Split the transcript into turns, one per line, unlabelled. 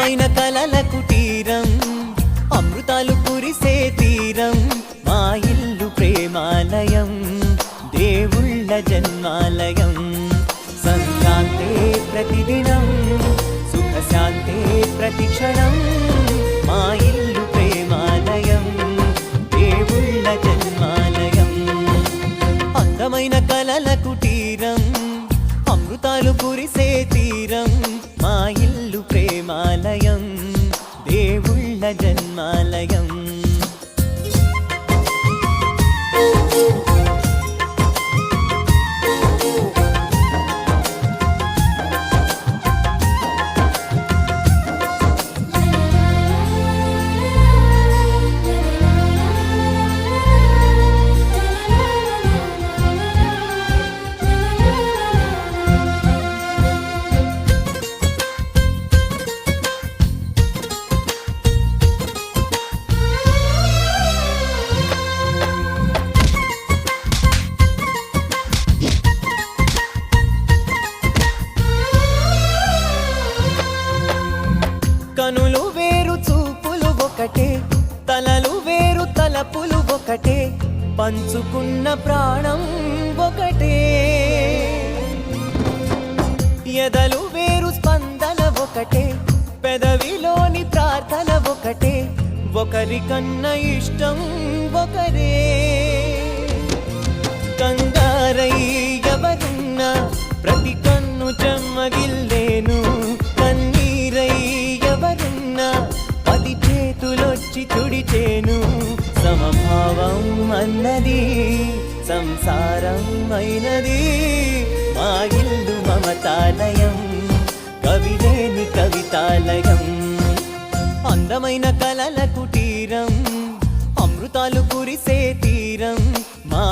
అందమైన కలల కుటీరం అమృతాలు కురిసే తీరం మా ఇల్లు ప్రేమాలయం దేవుళ్ళ జన్మాలయం సంక్రాంతే ప్రతిదినం సుఖశాంతే ప్రతిక్షణం మా ఇల్లు ప్రేమాలయం దేవుళ్ళ జన్మాలయం అందమైన కలల కుటీరం అమృతాలు కురిసే తీరం మా ఇల్లు ప్రేమాలయం దేవుళ్ళ జన్మాలయం కనులు వేరు చూపులు ఒకటే తలలు వేరు తలపులు ఒకటే పంచుకున్న ప్రాణం ఒకటే ఎదలు వేరు స్పందన ఒకటే పెదవిలోని ప్రార్థన ఒకటే ఒకరికన్నా ఇష్టం ఒకరే కంగారై ఎవరున్నా ప్రతి కన్ను చెమ్మగిల్లేను కన్నీరై ఎవరున్నా పది చేతులొచ్చి తుడిచేను సమభావం అన్నది సంసారం అయినది మా ఇల్లు మమతాలయం కవిలేని కవితాలయం అందమైన కలల కుటీరం అమృతాలు కురిసే తీరం మా